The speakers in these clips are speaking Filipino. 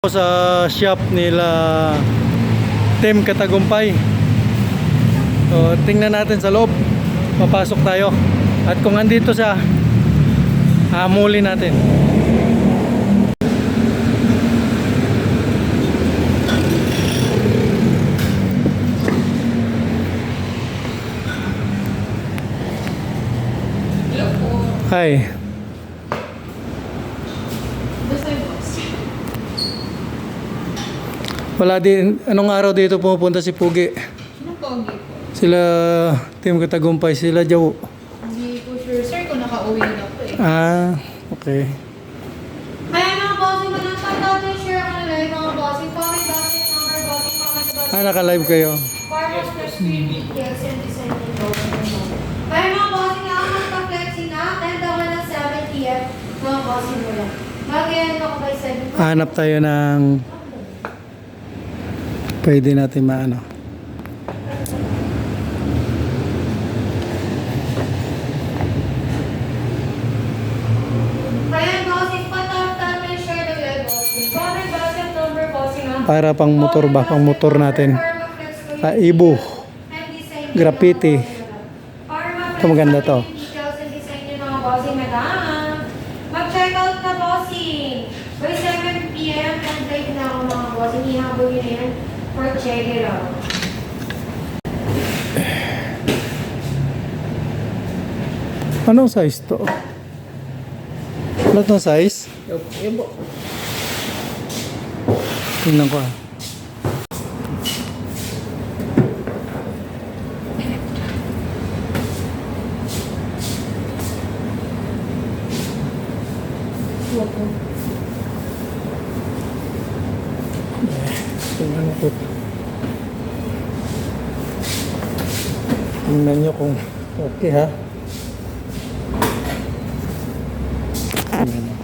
Sa shop nila Team Katagumpay. So, tingnan natin sa loob. Papasok tayo. At kung andito siya, hamulin natin. Hi. Wala din, anong araw dito pumupunta si Pugi? Anong pogi po? Sila Team Katagumpay, sila Jawo. Hindi ko sure, sir, kung nakauwi na po eh. Ah, okay. Kaya mga bossing, manatang natin share ang live mga bossing. Comment bossing, number bossing, comment bossing. Ah, naka-live kayo. Farmers Press Screen, yes, and design ng bossing. Kaya mga bossing, ako magpa-flexing na, 10 daw na 7 p.m. Mga bossing mo lang. Magayan ako by 7. Hanap tayo ng pwede natin maano. Kaya bossing, patawag natin share ng live bossing. Comment bossing, number bossing. Para pang motor ba? Pang motor natin. Ibo. Graffiti. Ito maganda to. Mag-check out na bossing. By 7 p.m. and live na ako mga bossing. Ihabol yun na yan for check it out. Anong size to? Ano itong size? Tingnan ko ah. Tingnan ko. Tingnan nyo kung okay ha. Tingnan nyo.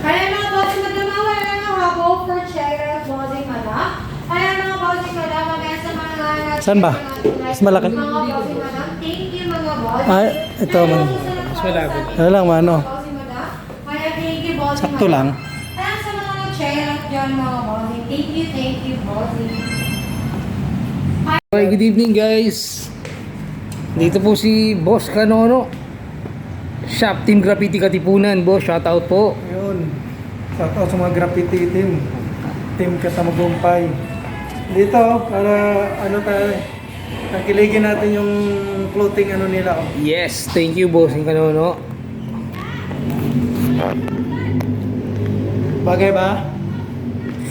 Kaya mga bossing magdamawa na ng habol for check it out bossing mada. Kaya mga bossing mada, magaya sa mga Saan ba? Mas malaki? Mga bossing mada, thank you mga bossing. Ah, ito man. Mas malapit. Ano lang mano. Kaya thank you bossing Sakto mada. lang. Kaya sa mga nag-check it out dyan mga bossing, thank you bossing. Hi, good evening guys. Dito po si Boss Kanono. Shop Team Graffiti Katipunan, boss. Shoutout po. Yun. Shout out sa mga graffiti team. Team Katagumpay. Dito, para ano tayo, nakiligin natin yung clothing ano nila. Oh. Yes, thank you Boss Kanono. Bagay ba?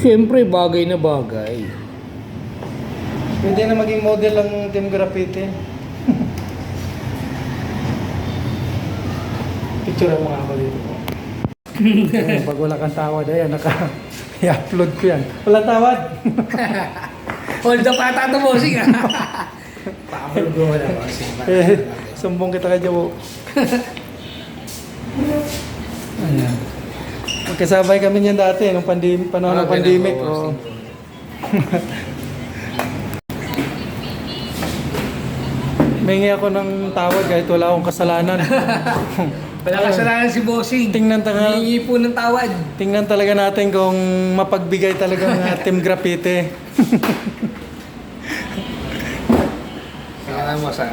Siyempre, bagay na bagay. Pwede na maging model ng Team Graffiti. Picture mo nga ako dito. Ayan, pag wala kang tawad, ayan, i-upload ko yan. Walang tawad. Hold the pata to, bossing ah. Pakapalog mo na, bossing. Sumbong kita kay Jawo. Ayan. Magkasabay kami niyan dati, nung panahon ng pandemic. Oh. Mingi ako ng tawad kahit wala akong kasalanan. Wala kasalanan si bossing. Tingnan Hihingi po ng tawad. Tingnan talaga natin kung mapagbigay talaga ng Team Graffiti. Tingnan mo sa...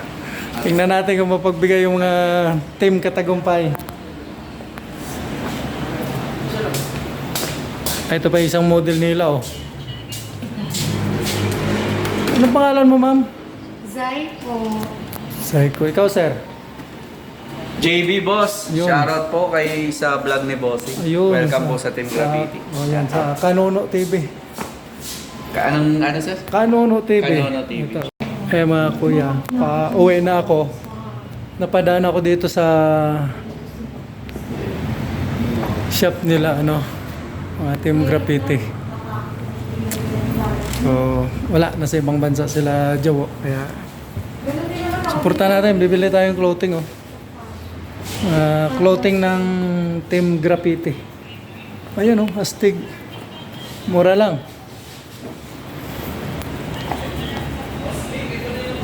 Tingnan natin kung mapagbigay yung mga Team Katagumpay. Ito pa isang model nila oh. Anong pangalan mo, ma'am? Zai po. Saiko. Ikaw, sir? JB Boss, Yun. shoutout po kay sa vlog ni Bossing. Ayun. Welcome po sa Team Graffiti. Oh, yan. Sa Kanono TV. Anong ano sir? Kanono TV. Kanono TV. Ito. Eh mga kuya, pa-uwi na ako. Napadaan ako dito sa shop nila, ano, mga Team Graffiti. So, wala. Nasa ibang bansa sila, Jawo. Kaya, suportahan natin. Bibili tayong clothing, oh. Clothing ng Team Graffiti. Ayun, oh. Astig. Mura lang.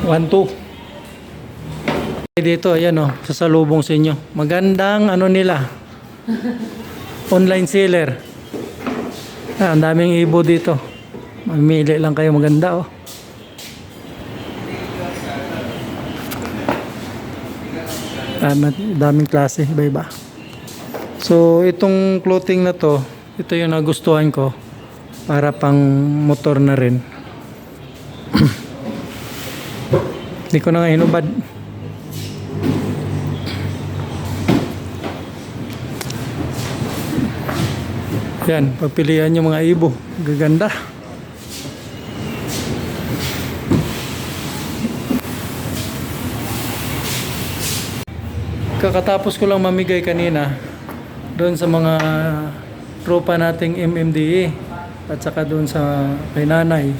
1-2. Dito, ayan o, sasalubong sa inyo. Magandang ano nila. Online seller. Ang daming ibo dito. Mamili lang kayo maganda oh. Daming klase, iba-iba. So itong clothing na to, ito yung nagustuhan ko para pang motor na rin. Hindi ko na nga hinubad. Yan, pagpilian yung mga ibo. Gaganda. Kakatapos ko lang mamigay kanina doon sa mga tropa nating MMDA at saka doon sa kay nanay.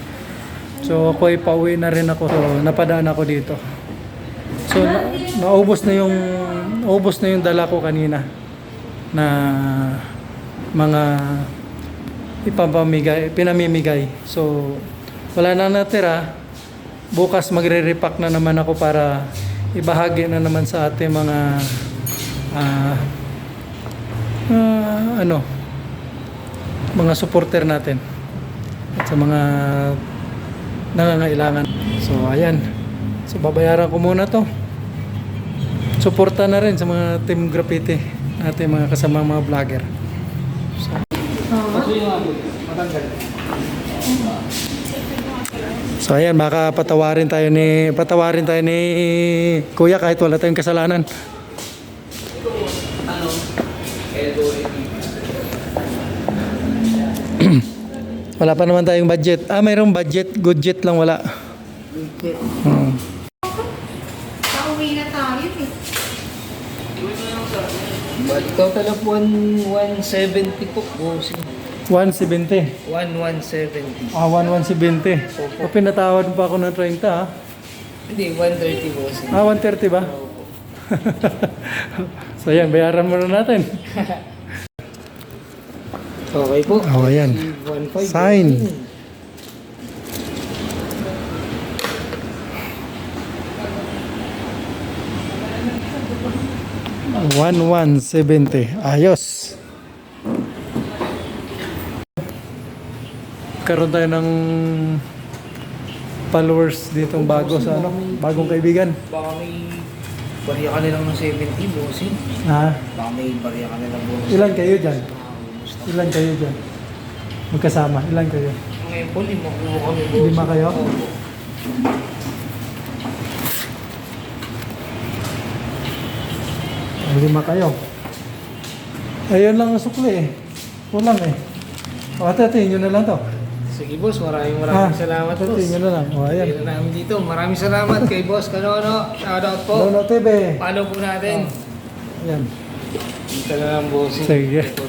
So ako ay pauwi na rin ako. So napadaan ako dito. So naubos na yung dala ko kanina na mga pinamimigay. So wala na natira. Bukas magre-repack na naman ako para ibahagi na naman sa ating mga mga supporter natin at sa mga nangangailangan. So ayan. So babayaran ko muna to. Suporta na rin sa mga Team Graffiti natin, mga kasama mga vlogger. So ayan, baka patawarin tayo ni Kuya kahit wala tayong kasalanan. Wala pa naman tayong budget. Mayroong budget, good jet lang wala. Pauwi na tayo eh. Bali, total of 170 po, bossing. 170. 1170. 1170. O pinatawad pa ako ng 30 ha. Hindi, 130 bossing. 130 ba? So yan, bayaran muna natin. Okay po. Oh, ayan. 15 Sign. $1170. Ayos. Karoon tayo ng followers ditong bago sa bagong kaibigan. Baka may bariya ka nilang ng 70 bossing. Ha? Baka may bariya ka nilang bossing. Ilan kayo dyan? Ilan kayo dyan? Magkasama, ilan kayo? Ngayon po, 5 po kami bossing. 5 kayo? Opo. 5 kayo. Ayun lang ang sukli eh. Kulang eh. O, tatiin nyo na lang to. Sige boss, maraming salamat boss. Tatiin nyo na lang. O, ayan. Ayun na namin dito. Maraming salamat kay boss Kanono. Shoutout po. Nono TV. Follow po natin. Ayan. Dito na lang bossing. Sige. Ito